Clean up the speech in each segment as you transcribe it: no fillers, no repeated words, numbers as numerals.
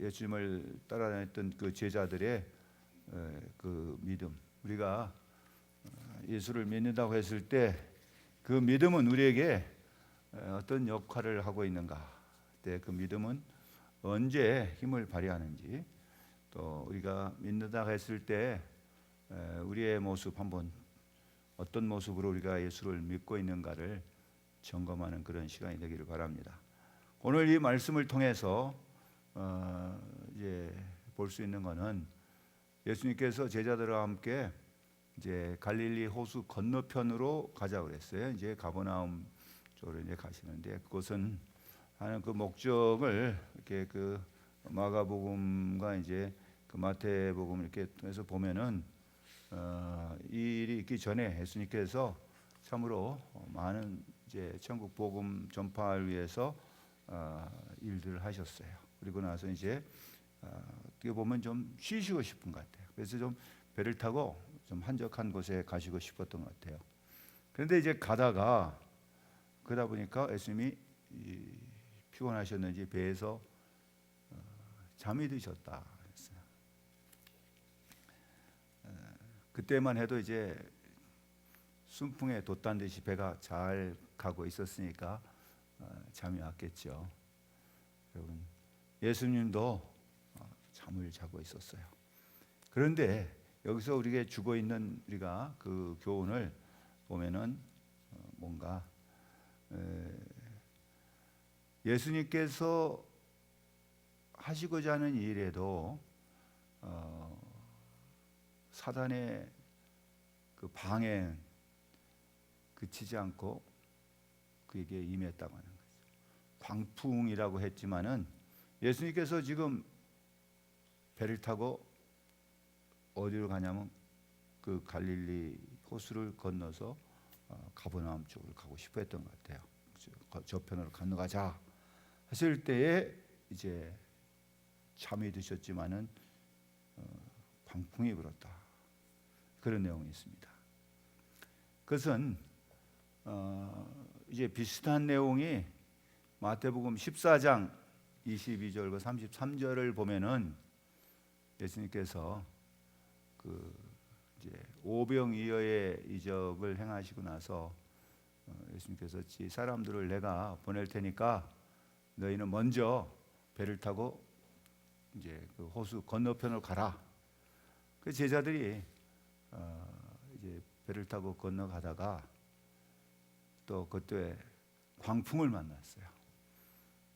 예수님을 따라다녔던 그 제자들의 그 믿음, 우리가 예수를 믿는다고 했을 때 그 믿음은 우리에게 어떤 역할을 하고 있는가, 그 믿음은 언제 힘을 발휘하는지, 또 우리가 믿는다고 했을 때 우리의 모습 한번 어떤 모습으로 우리가 예수를 믿고 있는가를 점검하는 그런 시간이 되기를 바랍니다. 오늘 이 말씀을 통해서 이제 볼 수 있는 것은 예수님께서 제자들과 함께 이제 갈릴리 호수 건너편으로 가자고 그랬어요. 이제 가버나움 쪽으로 이제 가시는데, 그것은 하는 그 목적을 이렇게 그 마가복음과 이제 그 마태복음 이렇게 통해서 보면은 이 일이 있기 전에 예수님께서 참으로 많은 이제 천국 복음 전파를 위해서 일들을 하셨어요. 그리고 나서 이제 어떻게 보면 좀 쉬시고 싶은 것 같아요. 그래서 좀 배를 타고 좀 한적한 곳에 가시고 싶었던 것 같아요. 그런데 이제 가다 보니까 예수님이 피곤하셨는지 배에서 잠이 드셨다 그랬어요. 그때만 해도 이제 순풍에 돛단 듯이 배가 잘 가고 있었으니까 잠이 왔겠죠. 여러분, 예수님도 잠을 자고 있었어요. 그런데 여기서 우리가 주고 있는 우리가 그 교훈을 보면은 뭔가 예수님께서 하시고자 하는 일에도 사단의 그 방해는 그치지 않고 그에게 임했다고 하는 거죠. 광풍이라고 했지만은 예수님께서 지금 배를 타고 어디로 가냐면 그 갈릴리 호수를 건너서 가버나움 쪽으로 가고 싶어 했던 것 같아요. 저편으로 건너가자 하실 때에 이제 잠이 드셨지만은 광풍이 불었다, 그런 내용이 있습니다. 그것은 이제 비슷한 내용이 마태복음 14장 22절과 33절을 보면은 예수님께서 그 이제 오병이어의 이적을 행하시고 나서 예수님께서 사람들을 내가 보낼 테니까 너희는 먼저 배를 타고 이제 그 호수 건너편으로 가라. 그 제자들이 이제 배를 타고 건너가다가 또 그때 광풍을 만났어요.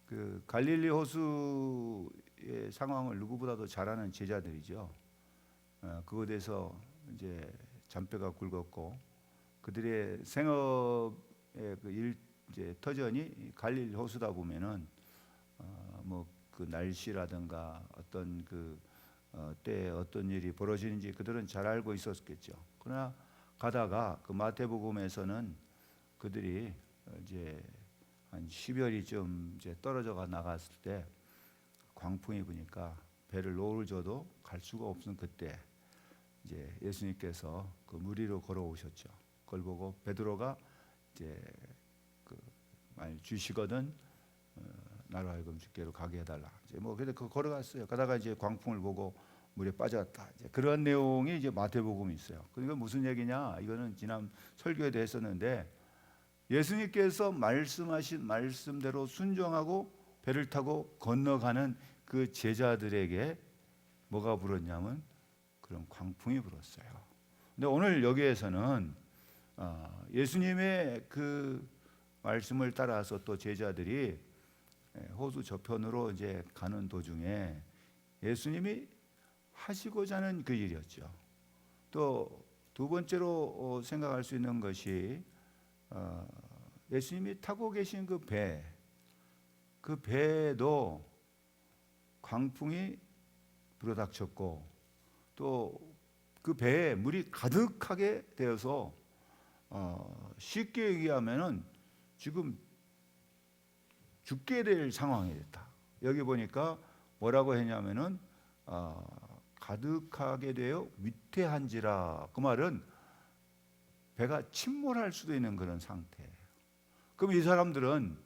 그 갈릴리 호수의 상황을 누구보다도 잘 아는 제자들이죠. 그것에 대해서 이제 잔뼈가 굵었고 그들의 생업의 그 이제 터전이 갈릴리 호수다 보면은 뭐 그 날씨라든가 어떤 그 때에 어떤 일이 벌어지는지 그들은 잘 알고 있었겠죠. 그러나 가다가 그 마태복음에서는 그들이 이제 한 10여리쯤 이제 떨어져가 나갔을 때 광풍이 부니까 배를 노를 져도 갈 수가 없는 그때 이제 예수님께서 그 물 위로 걸어오셨죠. 그걸 보고 베드로가 이제 그 말 주시거든 나로 하여금 주께로 가게 해달라. 이제 뭐 그래서 그 걸어갔어요. 가다가 이제 광풍을 보고 물에 빠졌다. 이제 그런 내용이 이제 마태복음이 있어요. 그러니까 무슨 얘기냐? 이거는 지난 설교에도 했었는데 예수님께서 말씀하신 말씀대로 순종하고 배를 타고 건너가는 그 제자들에게 뭐가 불었냐면 그런 광풍이 불었어요. 근데 오늘 여기에서는 예수님의 그 말씀을 따라서 또 제자들이 호수 저편으로 이제 가는 도중에 예수님이 하시고자 하는 그 일이었죠. 또 두 번째로 생각할 수 있는 것이 예수님이 타고 계신 그 배에도 광풍이 불어닥쳤고 또 그 배에 물이 가득하게 되어서 쉽게 얘기하면은 지금 죽게 될 상황이 됐다. 여기 보니까 뭐라고 했냐면은 가득하게 되어 위태한지라. 그 말은 배가 침몰할 수도 있는 그런 상태. 그럼 이 사람들은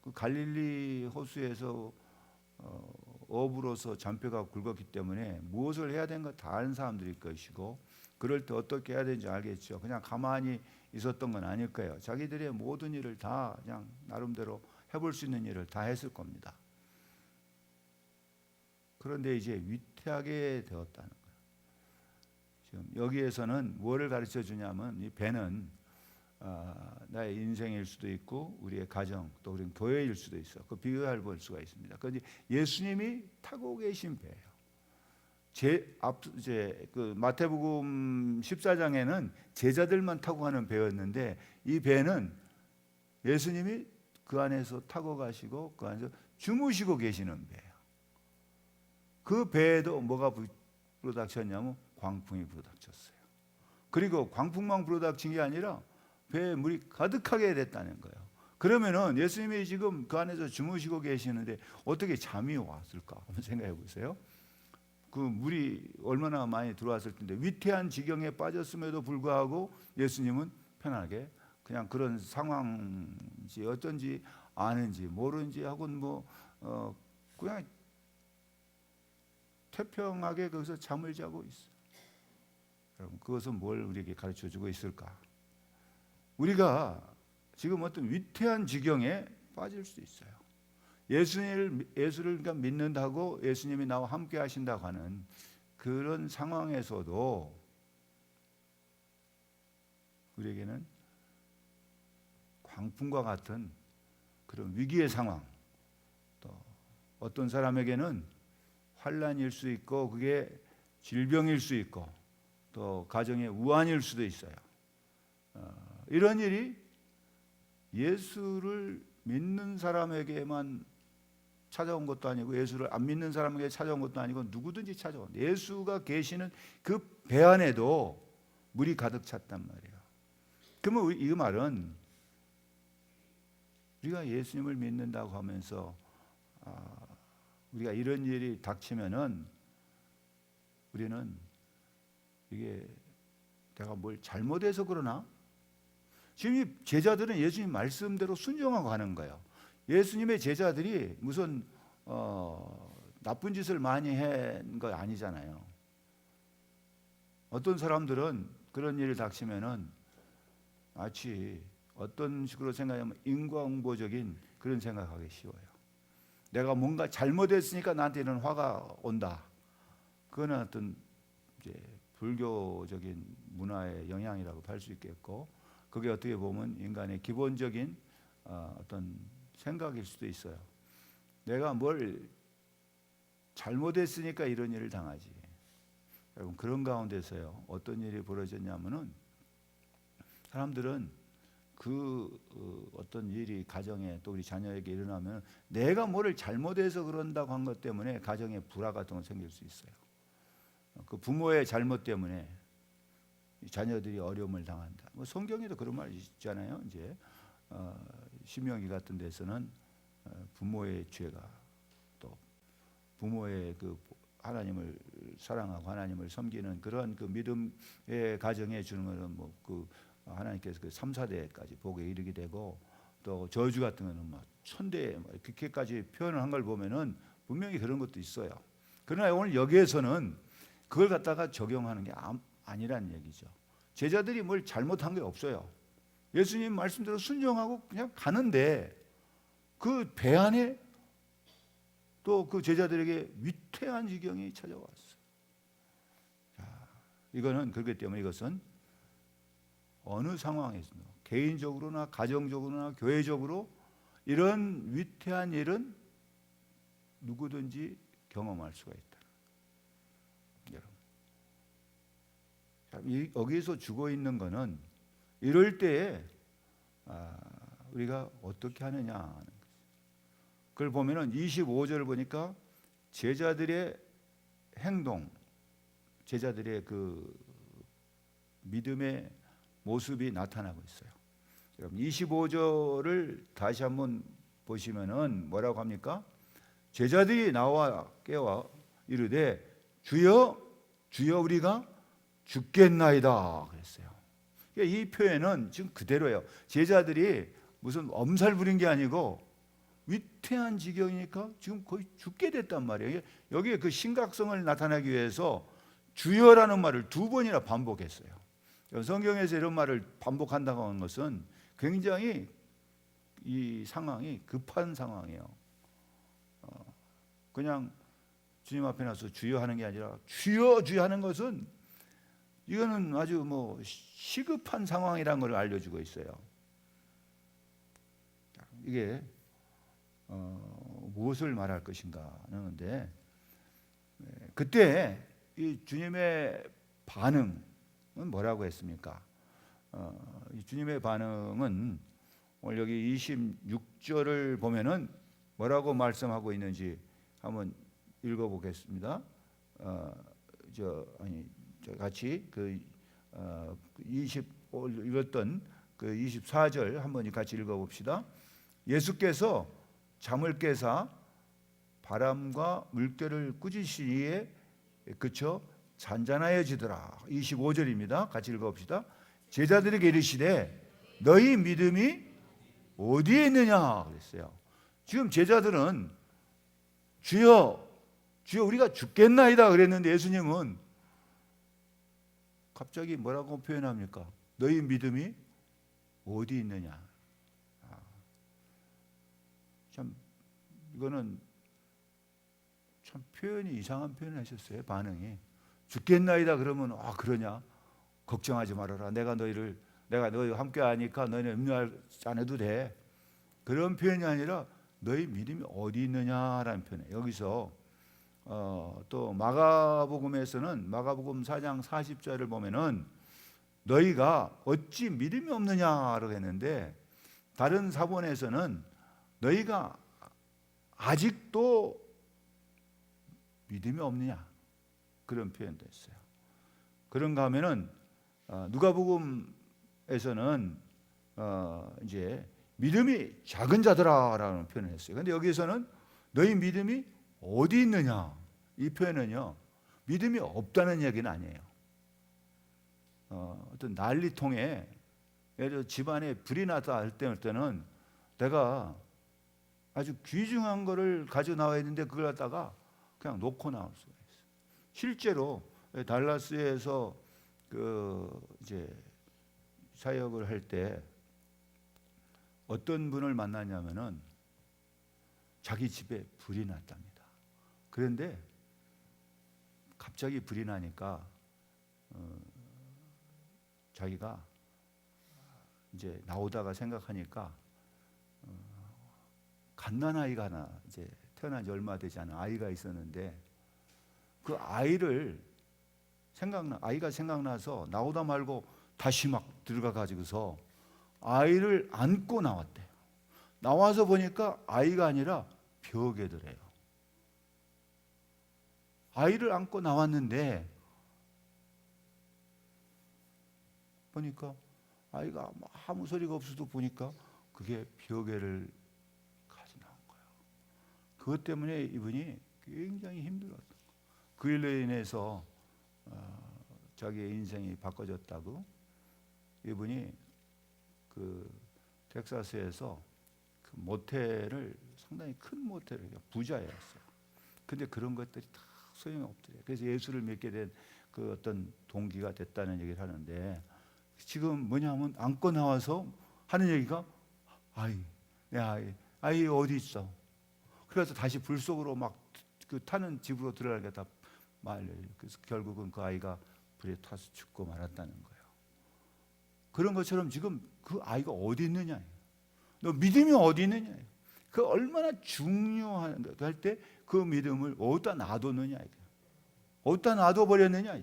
그 갈릴리 호수에서 업으로서 잔뼈가 굵었기 때문에 무엇을 해야 되는 거 다 아는 사람들일 것이고, 그럴 때 어떻게 해야 되는지 알겠죠. 그냥 가만히 있었던 건 아닐 거예요. 자기들의 모든 일을 다 그냥 나름대로 해볼 수 있는 일을 다 했을 겁니다. 그런데 이제 위태하게 되었다는 거예요. 지금 여기에서는 뭐를 가르쳐 주냐면, 이 배는 나의 인생일 수도 있고 우리의 가정 또 우리 교회일 수도 있어. 그 비유해 볼 수가 있습니다. 그런데 예수님이 타고 계신 배예요. 그 마태복음 14장에는 제자들만 타고 가는 배였는데, 이 배는 예수님이 그 안에서 타고 가시고 그 안에서 주무시고 계시는 배예요. 그 배에도 뭐가 불어닥쳤냐면 광풍이 불어닥쳤어요. 그리고 광풍만 불어닥친 게 아니라 배에 물이 가득하게 됐다는 거예요. 그러면은 예수님이 지금 그 안에서 주무시고 계시는데 어떻게 잠이 왔을까 한번 생각해 보세요. 그 물이 얼마나 많이 들어왔을 텐데, 위태한 지경에 빠졌음에도 불구하고 예수님은 편하게 그냥 그런 상황인지 어쩐지 아는지 모르는지 하고는 그냥 태평하게 거기서 잠을 자고 있어요. 여러분, 그것은 뭘 우리에게 가르쳐 주고 있을까? 우리가 지금 어떤 위태한 지경에 빠질 수 있어요. 예수를 그러니까 믿는다고 예수님이 나와 함께 하신다고 하는 그런 상황에서도 우리에게는 광풍과 같은 그런 위기의 상황, 또 어떤 사람에게는 환난일 수 있고 그게 질병일 수 있고 또 가정의 우환일 수도 있어요. 이런 일이 예수를 믿는 사람에게만 찾아온 것도 아니고 예수를 안 믿는 사람에게 찾아온 것도 아니고 누구든지 찾아온, 예수가 계시는 그 배 안에도 물이 가득 찼단 말이에요. 그러면 이 말은 우리가 예수님을 믿는다고 하면서 우리가 이런 일이 닥치면은 우리는 이게 내가 뭘 잘못해서 그러나? 지금 이 제자들은 예수님 말씀대로 순종하고 가는 거예요. 예수님의 제자들이 무슨 나쁜 짓을 많이 한 거 아니잖아요. 어떤 사람들은 그런 일을 닥치면은 마치 어떤 식으로 생각하면 인과응보적인 그런 생각하기 쉬워요. 내가 뭔가 잘못했으니까 나한테 이런 화가 온다. 그거는 어떤 이제 불교적인 문화의 영향이라고 할 수 있겠고, 그게 어떻게 보면 인간의 기본적인 어떤 생각일 수도 있어요. 내가 뭘 잘못했으니까 이런 일을 당하지. 여러분, 그런 가운데서요, 어떤 일이 벌어졌냐면은 사람들은 어떤 일이 가정에 또 우리 자녀에게 일어나면 내가 뭐를 잘못해서 그런다고 한 것 때문에 가정에 불화 같은 거 생길 수 있어요. 그 부모의 잘못 때문에 자녀들이 어려움을 당한다. 성경에도 그런 말이 있잖아요. 이제 신명기 같은 데서는 부모의 죄가, 또 부모의 그 하나님을 사랑하고 하나님을 섬기는 그런 그 믿음의 가정에 주는 것은 그 하나님께서 그 3, 4대까지 복에 이르게 되고, 또 저주 같은 거는 막 천대 그렇게까지 표현을 한 걸 보면은 분명히 그런 것도 있어요. 그러나 오늘 여기에서는 그걸 갖다가 적용하는 게 아니란 얘기죠. 제자들이 뭘 잘못한 게 없어요. 예수님 말씀대로 순종하고 그냥 가는데 그 배 안에 또 그 제자들에게 위태한 지경이 찾아왔어요. 이거는 그렇기 때문에 이것은 어느 상황에서도 개인적으로나 가정적으로나 교회적으로 이런 위태한 일은 누구든지 경험할 수가 있다. 여러분, 여기서 죽어 있는 거는 이럴 때에 우리가 어떻게 하느냐 하는 거죠. 그걸 보면은 25절을 보니까 제자들의 행동, 제자들의 그 믿음의 모습이 나타나고 있어요. 여러분, 25절을 다시 한번 보시면은 뭐라고 합니까? 제자들이 나와 깨워 이르되 주여 주여 우리가 죽겠나이다 그랬어요. 이 표현은 지금 그대로예요. 제자들이 무슨 엄살 부린 게 아니고 위태한 지경이니까 지금 거의 죽게 됐단 말이에요. 여기에 그 심각성을 나타내기 위해서 주여라는 말을 2번이나 반복했어요. 성경에서 이런 말을 반복한다고 하는 것은 굉장히 이 상황이 급한 상황이에요. 그냥 주님 앞에 나서 주여 하는 게 아니라 주여 주여 하는 것은 이거는 아주 뭐 시급한 상황이라는 걸 알려주고 있어요. 이게 무엇을 말할 것인가 하는데, 그때 이 주님의 반응은 뭐라고 했습니까? 이 주님의 반응은 오늘 여기 26절을 보면은 뭐라고 말씀하고 있는지 한번 읽어보겠습니다. 같이 읽었던 그 24절 한번 같이 읽어봅시다. 예수께서 잠을 깨사 바람과 물결을 꾸짖으시기에 그쳐 잔잔하여지더라. 25절입니다. 같이 읽어봅시다. 제자들에게 이르시되 너희 믿음이 어디에 있느냐 그랬어요. 지금 제자들은 주여 주여 우리가 죽겠나이다 그랬는데 예수님은 갑자기 뭐라고 표현합니까? 너희 믿음이 어디 있느냐. 참 이거는 참 표현이 이상한 표현을 하셨어요. 반응이 죽겠나이다 그러면 그러냐 걱정하지 말아라. 내가 너희 함께 하니까 너희는 염려하지 않아도 돼. 그런 표현이 아니라 너희 믿음이 어디 있느냐라는 표현이에요. 여기서 또 마가복음에서는 마가복음 4장 40절을 보면은 너희가 어찌 믿음이 없느냐라고 했는데, 다른 사본에서는 너희가 아직도 믿음이 없느냐 그런 표현도 했어요. 그런가 하면은 누가복음에서는 이제 믿음이 작은 자들아라는 표현을 했어요. 그런데 여기서는 너희 믿음이 어디 있느냐 이 표현은요 믿음이 없다는 얘기는 아니에요. 어떤 난리통에 예를 들어 집안에 불이 났다 할 때는 내가 아주 귀중한 거를 가져 나와야 되는데 그걸 갖다가 그냥 놓고 나올 수가 있어요. 실제로 달라스에서 이제 사역을 할 때 어떤 분을 만났냐면은 자기 집에 불이 났답니다. 그런데 갑자기 불이 나니까 자기가 이제 나오다가 생각하니까 갓난아이가 하나 이제 태어난 지 얼마 되지 않은 아이가 있었는데 그 아이가 생각나서 나오다 말고 다시 막 들어가 가지고서 아이를 안고 나왔대요. 나와서 보니까 아이가 아니라 벽에더래요. 아이를 안고 나왔는데 보니까 아이가 아무 소리가 없어도 보니까 그게 벽에를 가지고 나온 거예요. 그것 때문에 이분이 굉장히 힘들었던 거예요. 그 일로 인해서 자기의 인생이 바꿔졌다고. 이분이 그 텍사스에서 그 모텔을 상당히 큰 모텔을 부자였어요. 근데 그런 것들이 다 소용이 없더래요. 그래서 예수를 믿게 된 그 어떤 동기가 됐다는 얘기를 하는데, 지금 뭐냐면 안고 나와서 하는 얘기가 내 아이 어디 있어? 그래서 다시 불 속으로 막 그 타는 집으로 들어가겠다 말려요. 그래서 결국은 그 아이가 불에 타서 죽고 말았다는 거예요. 그런 것처럼 지금 그 아이가 어디 있느냐, 너 믿음이 어디 있느냐, 그 얼마나 중요한 거 할 때 그 믿음을 어디다 놔뒀느냐, 어디다 놔둬버렸느냐.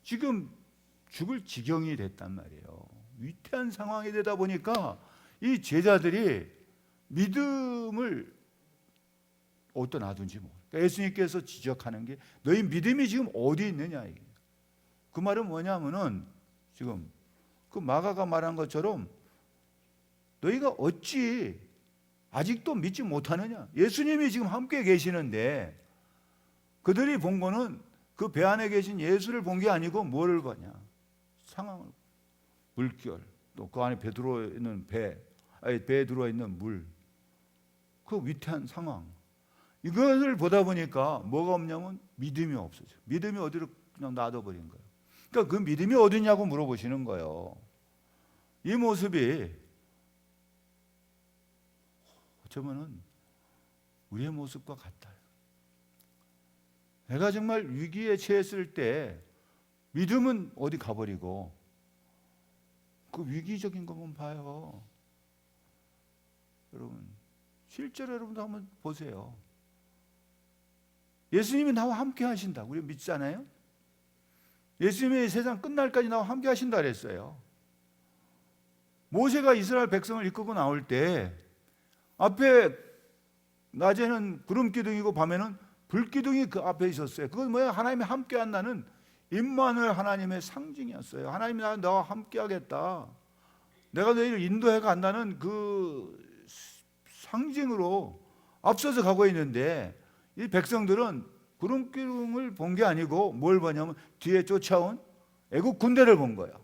지금 죽을 지경이 됐단 말이에요. 위태한 상황이 되다 보니까 이 제자들이 믿음을 어디다 놔둔지 모르겠어요. 그러니까 예수님께서 지적하는 게 너희 믿음이 지금 어디 있느냐. 그 말은 뭐냐면은 지금 그 마가가 말한 것처럼 너희가 어찌 아직도 믿지 못하느냐. 예수님이 지금 함께 계시는데 그들이 본 거는 그 배 안에 계신 예수를 본 게 아니고 뭐를 보냐, 상황을, 물결, 또 그 안에 배에 들어있는 물, 그 위태한 상황, 이것을 보다 보니까 뭐가 없냐면 믿음이 없어져. 믿음이 어디로 그냥 놔둬버린 거예요. 그러니까 그 믿음이 어디냐고 물어보시는 거예요. 이 모습이 어쩌면은 우리의 모습과 같아요. 내가 정말 위기에 처했을 때 믿음은 어디 가버리고 그 위기적인 것만 봐요. 여러분, 실제로 여러분도 한번 보세요. 예수님이 나와 함께 하신다. 우리 믿잖아요. 예수님이 세상 끝날까지 나와 함께 하신다 그랬어요. 모세가 이스라엘 백성을 이끌고 나올 때 앞에 낮에는 구름 기둥이고 밤에는 불 기둥이 그 앞에 있었어요. 그건 뭐야? 하나님이 함께 한다는 임마누엘 하나님의 상징이었어요. 하나님이 나와 함께 하겠다. 내가 너희를 인도해 간다는 그 상징으로 앞서서 가고 있는데 이 백성들은 구름 기둥을 본 게 아니고 뭘 보냐면 뒤에 쫓아온 애국 군대를 본 거예요.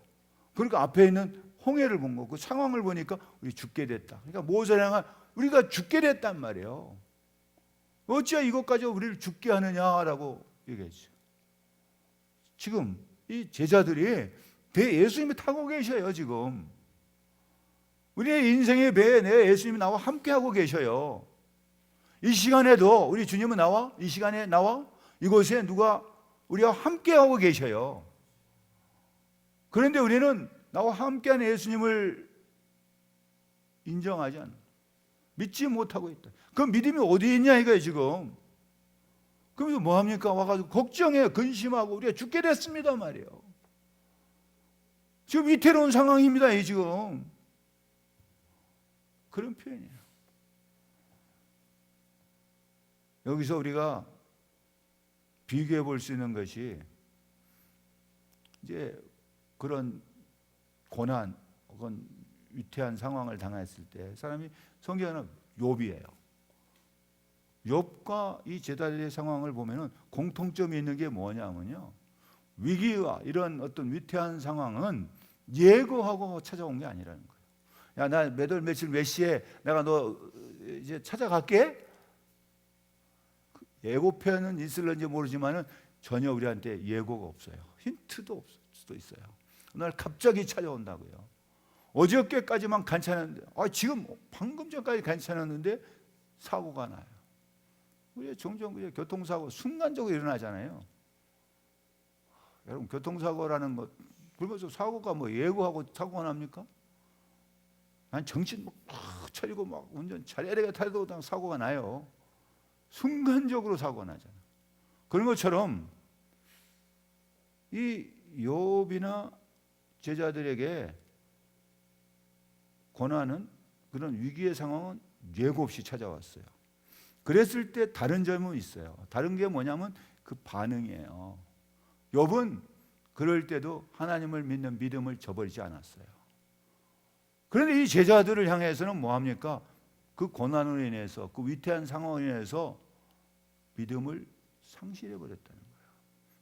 그러니까 앞에 있는 홍해를 본 거고 그 상황을 보니까 우리 죽게 됐다. 그러니까 모세랑 우리가 죽게 됐단 말이에요. 어찌야 이것까지 우리를 죽게 하느냐라고 얘기했죠. 지금 이 제자들이 배 예수님이 타고 계셔요. 지금 우리의 인생의 배에 내 예수님이 나와 함께하고 계셔요. 이 시간에도 우리 주님은 나와 이 시간에 나와 이곳에 누가 우리와 함께하고 계셔요. 그런데 우리는 나와 함께하는 예수님을 인정하지 않아. 믿지 못하고 있다. 그 믿음이 어디 있냐 이거예요 지금. 그러면서 뭐합니까? 와가지고 걱정해 근심하고 우리가 죽게 됐습니다 말이에요. 지금 위태로운 상황입니다 이 지금. 그런 표현이에요. 여기서 우리가 비교해 볼 수 있는 것이 이제 그런 고난 혹은 위태한 상황을 당했을 때 사람이 성경에는 욥이에요. 욥과 이 제자들의 상황을 보면은 공통점이 있는 게 뭐냐면요. 위기와 이런 어떤 위태한 상황은 예고하고 찾아온 게 아니라는 거예요. 야, 나 몇 월 며칠 몇 시에 내가 너 이제 찾아갈게. 예고편은 있을런지 모르지만은 전혀 우리한테 예고가 없어요. 힌트도 없을 수도 있어요. 오늘 갑자기 찾아온다고요. 어저께까지만 괜찮았는데, 지금 방금 전까지 괜찮았는데 사고가 나요. 우리 종종 교통사고 순간적으로 일어나잖아요. 여러분 교통사고라는 것, 그러면서 사고가 뭐 예고하고 사고가 납니까? 난 정신 막 차리고 막 운전 잘해야 되겠다 해도 사고가 나요. 순간적으로 사고가 나잖아요. 그런 것처럼 이 욥이나 제자들에게 고난은 그런 위기의 상황은 예고 없이 찾아왔어요. 그랬을 때 다른 점은 있어요. 다른 게 뭐냐면 그 반응이에요. 욥은 그럴 때도 하나님을 믿는 믿음을 저버리지 않았어요. 그런데 이 제자들을 향해서는 뭐합니까? 그 고난으로 인해서 그 위태한 상황으로 인해서 믿음을 상실해 버렸다는 거예요.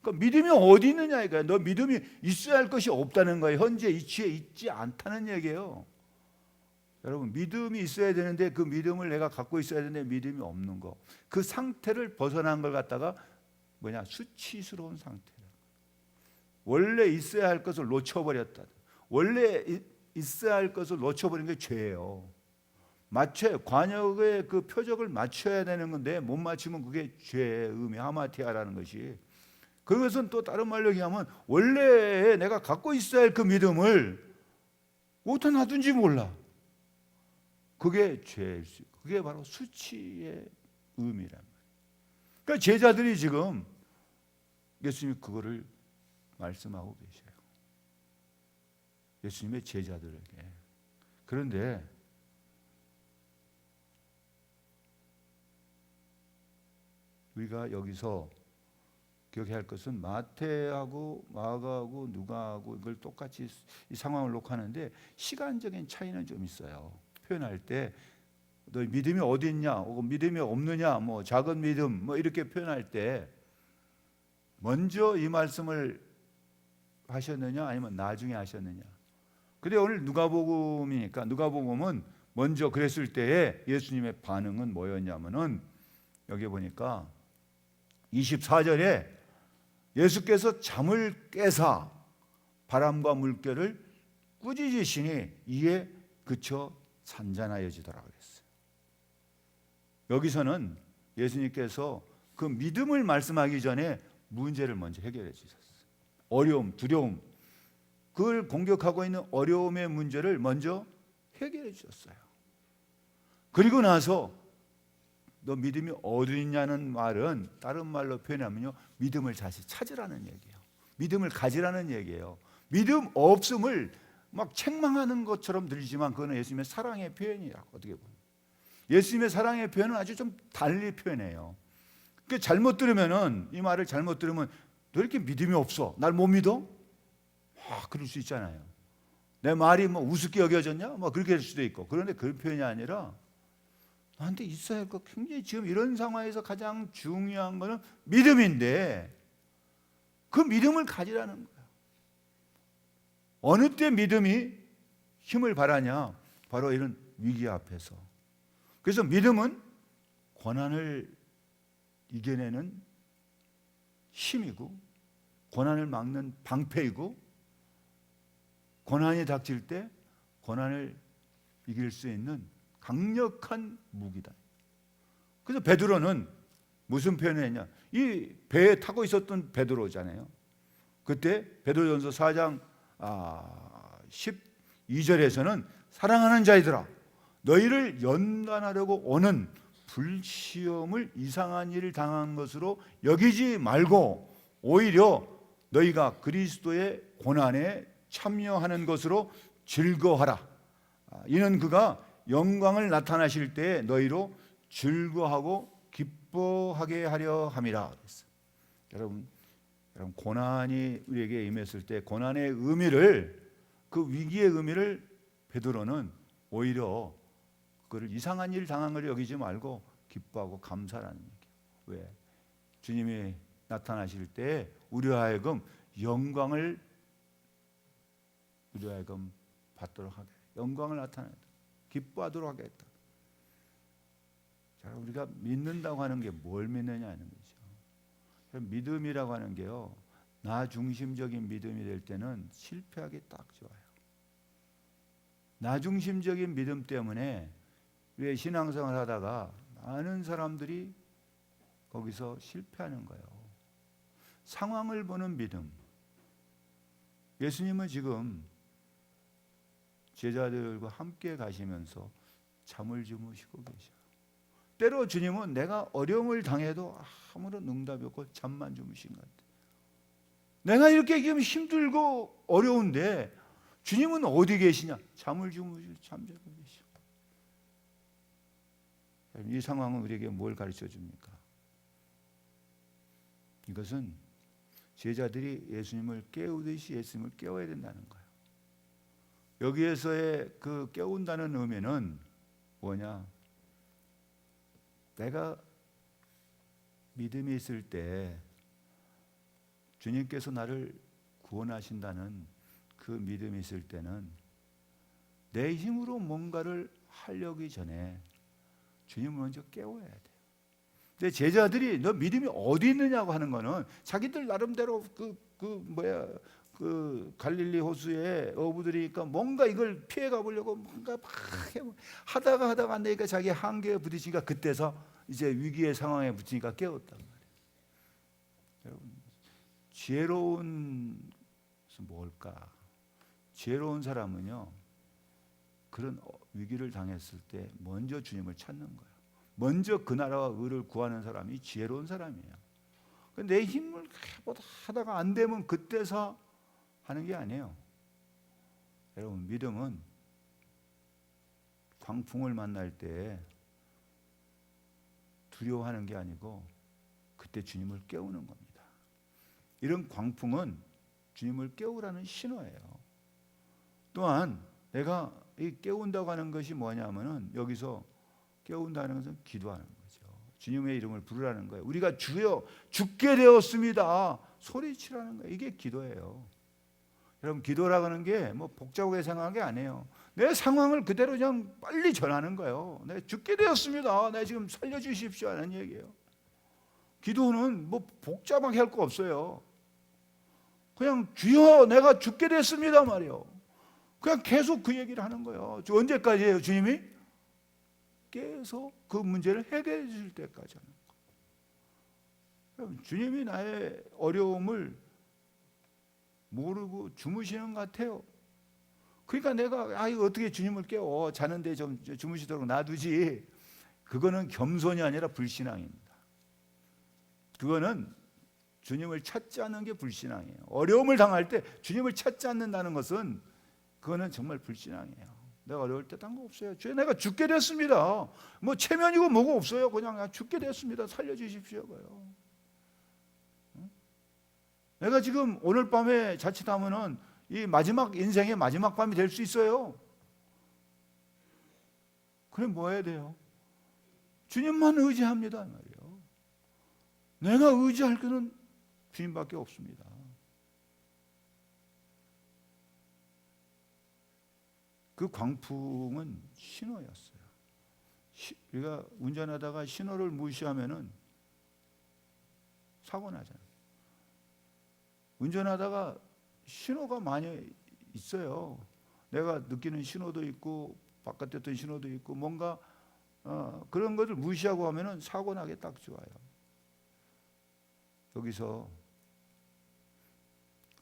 그러니까 믿음이 어디 있느냐 이거예요. 너 믿음이 있어야 할 것이 없다는 거예요. 현재 이치에 있지 않다는 얘기예요. 여러분 믿음이 있어야 되는데 그 믿음을 내가 갖고 있어야 되는데 믿음이 없는 거. 그 상태를 벗어난 걸 갖다가 수치스러운 상태라. 원래 있어야 할 것을 놓쳐버렸다. 원래 있어야 할 것을 놓쳐버린 게 죄예요. 관역의 그 표적을 맞춰야 되는 건데 못 맞추면 그게 죄의 의미 하마티아라는 것이. 그것은 또 다른 말로 얘기하면 원래 내가 갖고 있어야 할 그 믿음을 어디다 놔둔지 몰라. 그게 죄일 수 있고 그게 바로 수치의 의미란 말이에요. 그러니까 제자들이 지금 예수님이 그거를 말씀하고 계셔요. 예수님의 제자들에게. 그런데 우리가 여기서 기억해야 할 것은 마태하고 마가하고 누가하고 이걸 똑같이 이 상황을 놓고 하는데 시간적인 차이는 좀 있어요. 표현할 때 너 믿음이 어디 있냐, 혹은 믿음이 없느냐, 뭐 작은 믿음, 뭐 이렇게 표현할 때 먼저 이 말씀을 하셨느냐, 아니면 나중에 하셨느냐. 근데 오늘 누가복음이니까 누가복음은 먼저 그랬을 때에 예수님의 반응은 뭐였냐면은 여기 보니까 24절에 예수께서 잠을 깨사 바람과 물결을 꾸짖으시니 이에 그쳐 잔잔하여지더라 그랬어요. 여기서는 예수님께서 그 믿음을 말씀하기 전에 문제를 먼저 해결해 주셨어요. 어려움, 두려움, 그걸 공격하고 있는 어려움의 문제를 먼저 해결해 주셨어요. 그리고 나서 너 믿음이 어디 있냐는 말은 다른 말로 표현하면요, 믿음을 다시 찾으라는 얘기예요. 믿음을 가지라는 얘기예요. 믿음 없음을 막 책망하는 것처럼 들리지만 그거는 예수님의 사랑의 표현이라고. 어떻게 보면 예수님의 사랑의 표현은 아주 좀 달리 표현해요. 그 잘못 들으면은, 이 말을 잘못 들으면 너 이렇게 믿음이 없어, 날 못 믿어? 그럴 수 있잖아요. 내 말이 뭐 우습게 여겨졌냐? 뭐 그렇게 될 수도 있고. 그런데 그런 표현이 아니라 나한테 있어야 할 거, 굉장히 지금 이런 상황에서 가장 중요한 거는 믿음인데 그 믿음을 가지라는 거야. 어느 때 믿음이 힘을 발하냐? 바로 이런 위기 앞에서. 그래서 믿음은 고난을 이겨내는 힘이고, 고난을 막는 방패이고, 고난이 닥칠 때 고난을 이길 수 있는 강력한 무기다. 그래서 베드로는 무슨 표현을 했냐? 이 배에 타고 있었던 베드로잖아요. 그때 베드로전서 4장 12절에서는 사랑하는 자이들아, 너희를 연단하려고 오는 불시험을 이상한 일을 당한 것으로 여기지 말고 오히려 너희가 그리스도의 고난에 참여하는 것으로 즐거워하라. 이는 그가 영광을 나타나실 때에 너희로 즐거워하고 기뻐하게 하려 함이라. 여러분 고난이 우리에게 임했을 때 고난의 의미를, 그 위기의 의미를 베드로는 오히려 그를 이상한 일 당한 걸 여기지 말고 기뻐하고 감사라는 얘기예요. 왜? 주님이 나타나실 때 우리로 하여금 영광을 우리로 하여금 받도록 하게, 영광을 나타내다, 기뻐하도록 하겠다. 자, 우리가 믿는다고 하는 게 뭘 믿느냐는 거죠. 믿음이라고 하는 게요, 나 중심적인 믿음이 될 때는 실패하기 딱 좋아요. 나 중심적인 믿음 때문에 왜 신앙생활 하다가 많은 사람들이 거기서 실패하는 거예요. 상황을 보는 믿음. 예수님은 지금 제자들과 함께 가시면서 잠을 주무시고 계셔요. 때로 주님은 내가 어려움을 당해도 아무런 응답이 없고 잠만 주무신 것 같아요. 내가 이렇게 지금 힘들고 어려운데 주님은 어디 계시냐? 잠을 주무시고 잠자고 계셔. 이 상황은 우리에게 뭘 가르쳐 줍니까? 이것은 제자들이 예수님을 깨우듯이 예수님을 깨워야 된다는 거예요. 여기에서의 그 깨운다는 의미는 뭐냐? 내가 믿음이 있을 때 주님께서 나를 구원하신다는 그 믿음이 있을 때는 내 힘으로 뭔가를 하려기 전에 주님을 먼저 깨워야 돼요. 근데 제자들이 너 믿음이 어디 있느냐고 하는 거는 자기들 나름대로 그 갈릴리 호수에 어부들이니까 뭔가 이걸 피해 가보려고 뭔가 막 하다가 안 되니까 자기 한계에 부딪히니까 그때서 이제 위기의 상황에 부딪히니까 깨웠단 말이에요. 여러분, 지혜로운 것은 뭘까? 지혜로운 사람은요, 그런 위기를 당했을 때 먼저 주님을 찾는 거예요. 먼저 그 나라와 의를 구하는 사람이 지혜로운 사람이에요. 내 힘을 하다가 안 되면 그때서 하는 게 아니에요. 여러분, 믿음은 광풍을 만날 때 두려워하는 게 아니고 그때 주님을 깨우는 겁니다. 이런 광풍은 주님을 깨우라는 신호예요. 또한 내가 이 깨운다고 하는 것이 뭐냐면은 여기서 깨운다는 것은 기도하는 거죠. 주님의 이름을 부르라는 거예요. 우리가 주여 죽게 되었습니다 소리치라는 거예요. 이게 기도예요. 여러분, 기도라고 하는 게 뭐 복잡하게 생각한 게 아니에요. 내 상황을 그대로 그냥 빨리 전하는 거예요. 내가 죽게 되었습니다. 내 지금 살려주십시오 하는 얘기예요. 기도는 뭐 복잡하게 할 거 없어요. 그냥 주여 내가 죽게 됐습니다 말이에요. 그냥 계속 그 얘기를 하는 거예요. 언제까지예요? 주님이 계속 그 문제를 해결해 주실 때까지 하는 거예요. 주님이 나의 어려움을 모르고 주무시는 것 같아요. 그러니까 내가 이거 어떻게 주님을 깨워, 자는데 좀 주무시도록 놔두지. 그거는 겸손이 아니라 불신앙입니다. 그거는 주님을 찾지 않는 게 불신앙이에요. 어려움을 당할 때 주님을 찾지 않는다는 것은 그거는 정말 불신앙이에요. 내가 어려울 때 딴 거 없어요. 주여 내가 죽게 됐습니다. 뭐 체면이고 뭐고 없어요. 그냥 죽게 됐습니다. 살려주십시오. 내가 지금 오늘 밤에 자칫하면은 이 마지막 인생의 마지막 밤이 될 수 있어요. 그럼 뭐 해야 돼요? 주님만 의지합니다 말이에요. 내가 의지할 것은 주님밖에 없습니다. 그 광풍은 신호였어요. 우리가 운전하다가 신호를 무시하면은 사고 나잖아요. 운전하다가 신호가 많이 있어요. 내가 느끼는 신호도 있고 바깥에 어떤 신호도 있고 뭔가 그런 것을 무시하고 하면은 사고 나게 딱 좋아요. 여기서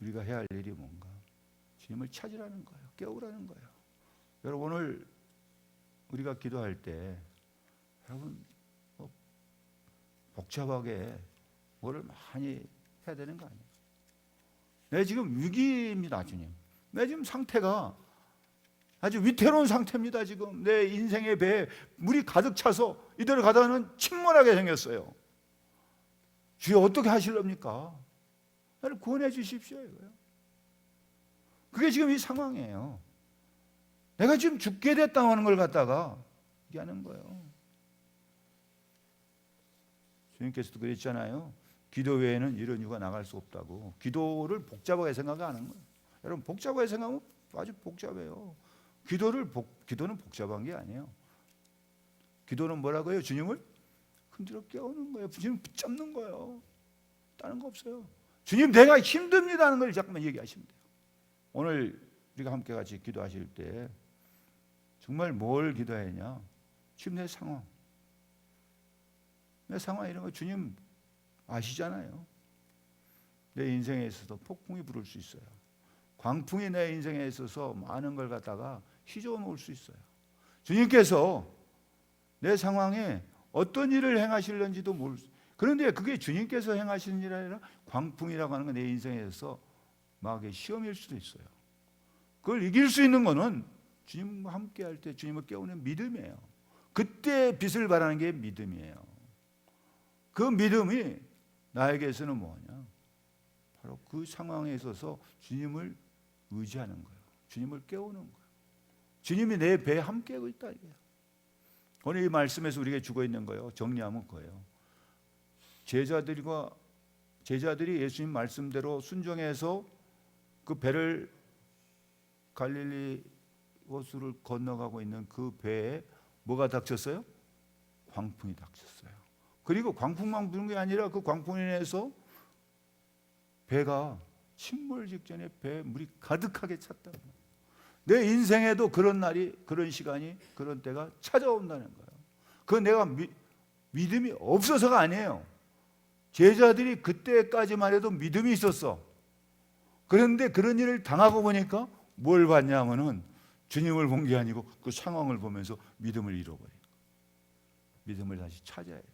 우리가 해야 할 일이 뭔가? 주님을 찾으라는 거예요. 깨우라는 거예요. 여러분 오늘 우리가 기도할 때 여러분 복잡하게 뭐를 많이 해야 되는 거 아니에요. 내 지금 위기입니다, 주님. 내 지금 상태가 아주 위태로운 상태입니다. 지금 내 인생의 배에 물이 가득 차서 이대로 가다가는 침몰하게 생겼어요. 주여 어떻게 하실랍니까? 나를 구원해 주십시오 이거요. 그게 지금 이 상황이에요. 내가 지금 죽게 됐다고 하는 걸 갖다가 얘기하는 거예요. 주님께서도 그랬잖아요. 기도 외에는 이런 이유가 나갈 수 없다고. 기도를 복잡하게 생각하는 거예요. 여러분 복잡하게 생각하면 아주 복잡해요. 기도는 복잡한 게 아니에요. 기도는 뭐라고요? 주님을 흔들어 깨우는 거예요. 주님 붙잡는 거예요. 다른 거 없어요. 주님 내가 힘듭니다 하는 걸 자꾸만 얘기하시면 돼요. 오늘 우리가 함께 같이 기도하실 때 정말 뭘 기도해야 하냐? 지금 내 상황 이런 거 주님 아시잖아요. 내 인생에 있어서 폭풍이 부를 수 있어요. 광풍이 내 인생에 있어서 많은 걸 갖다가 휘저어 놓을 수 있어요. 주님께서 내 상황에 어떤 일을 행하실는지도 모를 수. 그런데 그게 주님께서 행하시는 일이 아니라 광풍이라고 하는 건 내 인생에서 막 시험일 수도 있어요. 그걸 이길 수 있는 거는 주님과 함께 할 때 주님을 깨우는 믿음이에요. 그때 빛을 발하는 게 믿음이에요. 그 믿음이 나에게서는 뭐냐? 바로 그 상황에 있어서 주님을 의지하는 거예요. 주님을 깨우는 거예요. 주님이 내 배에 함께 하고 있다 이거예요. 오늘 이 말씀에서 우리에게 주고 있는 거예요. 정리하면 그거예요. 제자들이 예수님 말씀대로 순종해서 그 배를 갈릴리 호수를 건너가고 있는 그 배에 뭐가 닥쳤어요? 광풍이 닥쳤어요. 그리고 광풍만 부는 게 아니라 그 광풍에 인해서 배가 침몰 직전에 배에 물이 가득하게 찼다. 내 인생에도 그런 날이, 그런 시간이, 그런 때가 찾아온다는 거예요. 그건 내가 믿음이 없어서가 아니에요. 제자들이 그때까지만 해도 믿음이 있었어. 그런데 그런 일을 당하고 보니까 뭘 봤냐면은 주님을 본 게 아니고 그 상황을 보면서 믿음을 잃어버려요. 믿음을 다시 찾아야 돼요.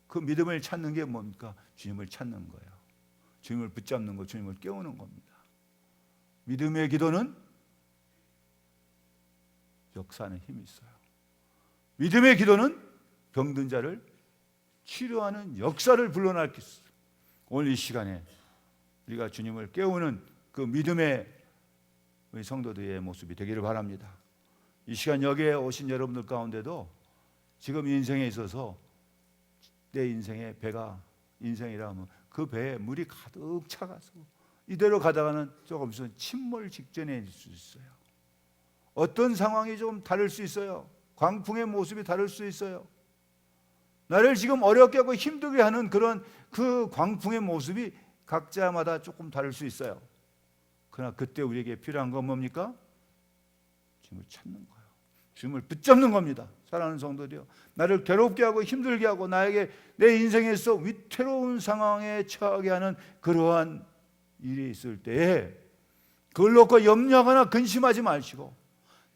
그 믿음을 찾는 게 뭡니까? 주님을 찾는 거예요. 주님을 붙잡는 거, 주님을 깨우는 겁니다. 믿음의 기도는 역사하는 힘이 있어요. 믿음의 기도는 병든 자를 치료하는 역사를 불러넣을 수 있어요. 오늘 이 시간에 우리가 주님을 깨우는 그 믿음의 우리 성도들의 모습이 되기를 바랍니다. 이 시간 여기에 오신 여러분들 가운데도 지금 인생에 있어서 내 인생의 배가 인생이라면 그 배에 물이 가득 차가서 이대로 가다가는 조금 있으면 침몰 직전에 있을 수 있어요. 어떤 상황이 좀 다를 수 있어요. 광풍의 모습이 다를 수 있어요. 나를 지금 어렵게 하고 힘들게 하는 그런 그 광풍의 모습이 각자마다 조금 다를 수 있어요. 그러나 그때 우리에게 필요한 건 뭡니까? 주님을 찾는 거예요. 주님을 붙잡는 겁니다. 사랑하는 성도들이요, 나를 괴롭게 하고 힘들게 하고 나에게 내 인생에서 위태로운 상황에 처하게 하는 그러한 일이 있을 때에 그걸 놓고 염려하거나 근심하지 마시고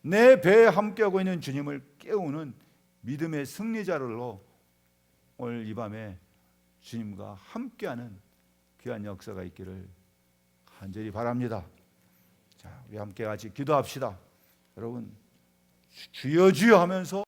내 배에 함께하고 있는 주님을 깨우는 믿음의 승리자로 오늘 이 밤에 주님과 함께하는 귀한 역사가 있기를 간절히 바랍니다. 자, 우리 함께 같이 기도합시다. 여러분, 주여 주여 하면서